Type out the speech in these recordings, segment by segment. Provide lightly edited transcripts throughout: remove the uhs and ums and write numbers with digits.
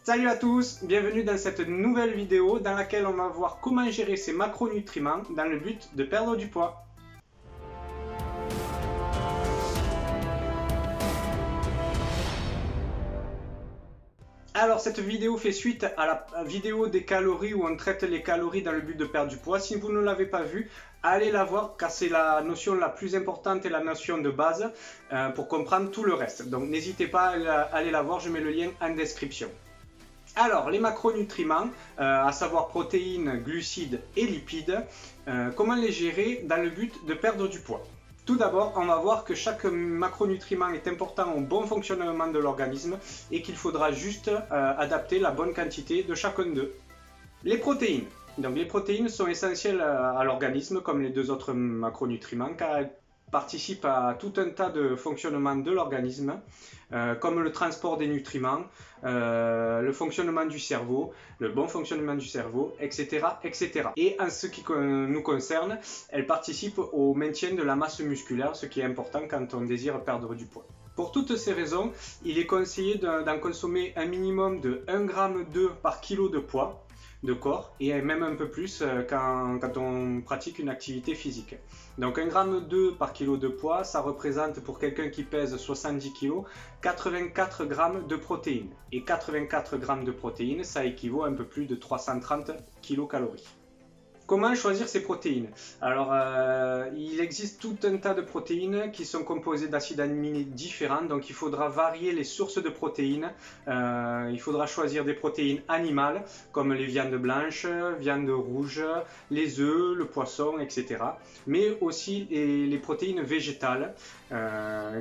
Salut à tous, bienvenue dans cette nouvelle vidéo dans laquelle on va voir comment gérer ces macronutriments dans le but de perdre du poids. Alors cette vidéo fait suite à la vidéo des calories où on traite les calories dans le but de perdre du poids. Si vous ne l'avez pas vue, allez la voir car c'est la notion la plus importante et la notion de base pour comprendre tout le reste. Donc n'hésitez pas à aller la voir, je mets le lien en description. Alors les macronutriments, à savoir protéines, glucides et lipides, comment les gérer dans le but de perdre du poids? Tout d'abord, on va voir que chaque macronutriment est important au bon fonctionnement de l'organisme et qu'il faudra juste adapter la bonne quantité de chacun d'eux. Les protéines. Donc les protéines sont essentielles à l'organisme comme les deux autres macronutriments car elles participent à tout un tas de fonctionnements de l'organisme comme le transport des nutriments, le fonctionnement du cerveau, le bon fonctionnement du cerveau, etc., etc. Et en ce qui nous concerne, elles participent au maintien de la masse musculaire, ce qui est important quand on désire perdre du poids. Pour toutes ces raisons, il est conseillé d'en consommer un minimum de 1,2 g par kilo de poids de corps et même un peu plus quand on pratique une activité physique. Donc 1,2 g par kilo de poids, ça représente pour quelqu'un qui pèse 70 kg, 84 g de protéines. Et 84 g de protéines, ça équivaut à un peu plus de 330 kcal. Comment choisir ces protéines? Alors, il existe tout un tas de protéines qui sont composées d'acides aminés différents, donc il faudra varier les sources de protéines. Il faudra choisir des protéines animales, comme les viandes blanches, viandes rouges, les œufs, le poisson, etc. Mais aussi les protéines végétales,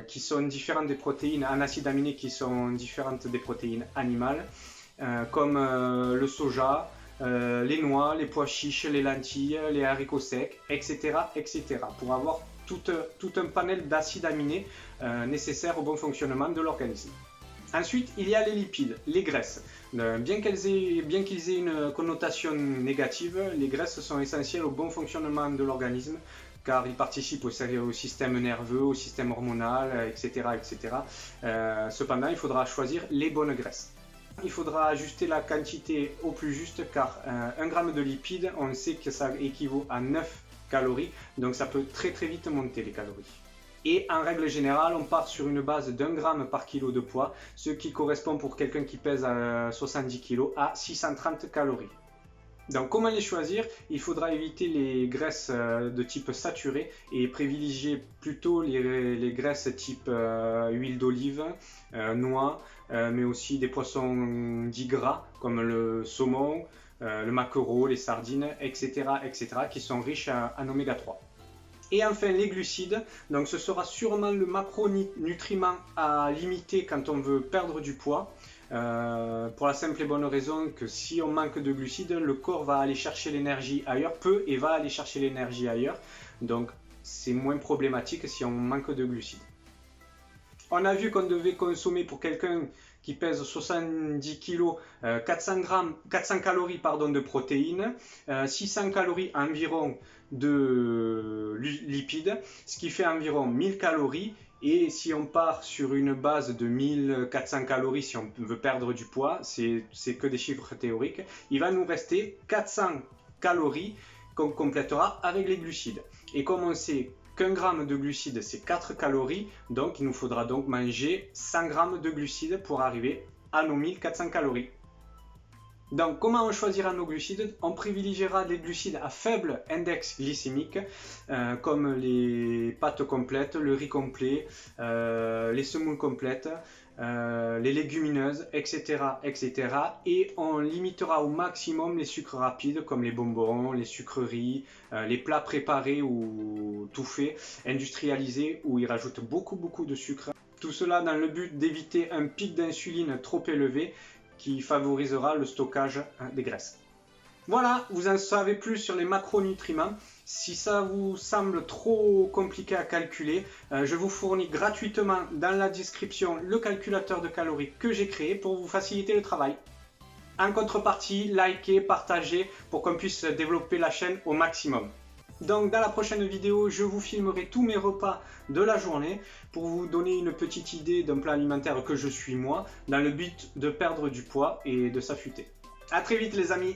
qui sont différentes des protéines en acides aminés qui sont différentes des protéines animales, comme le soja, les noix, les pois chiches, les lentilles, les haricots secs, etc. etc. pour avoir tout un panel d'acides aminés nécessaires au bon fonctionnement de l'organisme. Ensuite, il y a les lipides, les graisses. Bien qu'ils aient une connotation négative, les graisses sont essentielles au bon fonctionnement de l'organisme car ils participent au système nerveux, au système hormonal, etc. etc. Cependant, il faudra choisir les bonnes graisses. Il faudra ajuster la quantité au plus juste car 1 g de lipides, on sait que ça équivaut à 9 calories, donc ça peut très vite monter les calories. Et en règle générale, on part sur une base d'1 g par kilo de poids, ce qui correspond pour quelqu'un qui pèse 70 kg à 630 calories. Donc comment les choisir? Il faudra éviter les graisses de type saturé et privilégier plutôt les graisses type huile d'olive, noix, mais aussi des poissons dits gras comme le saumon, le maquereau, les sardines, etc., etc. qui sont riches en oméga 3. Et enfin les glucides, donc ce sera sûrement le macronutriment à limiter quand on veut perdre du poids. Pour la simple et bonne raison que si on manque de glucides, le corps va aller chercher l'énergie ailleurs, va aller chercher l'énergie ailleurs, donc c'est moins problématique si on manque de glucides. On a vu qu'on devait consommer pour quelqu'un qui pèse 70 kg 400 calories de protéines, 600 calories environ de lipides, ce qui fait environ 1000 calories. Et si on part sur une base de 1400 calories, si on veut perdre du poids, c'est que des chiffres théoriques, il va nous rester 400 calories qu'on complétera avec les glucides. Et comme on sait qu'un gramme de glucides c'est 4 calories, donc il nous faudra donc manger 100 g de glucides pour arriver à nos 1400 calories. Donc comment on choisira nos glucides? On privilégiera des glucides à faible index glycémique comme les pâtes complètes, le riz complet, les semoules complètes, les légumineuses, etc., etc. Et on limitera au maximum les sucres rapides comme les bonbons, les sucreries, les plats préparés ou tout faits, industrialisés où ils rajoutent beaucoup de sucre. Tout cela dans le but d'éviter un pic d'insuline trop élevé qui favorisera le stockage des graisses. Voilà, vous en savez plus sur les macronutriments. Si ça vous semble trop compliqué à calculer, je vous fournis gratuitement dans la description le calculateur de calories que j'ai créé pour vous faciliter le travail. En contrepartie, likez, partagez pour qu'on puisse développer la chaîne au maximum. Donc dans la prochaine vidéo, je vous filmerai tous mes repas de la journée pour vous donner une petite idée d'un plat alimentaire que je suis moi, dans le but de perdre du poids et de s'affûter. A très vite les amis!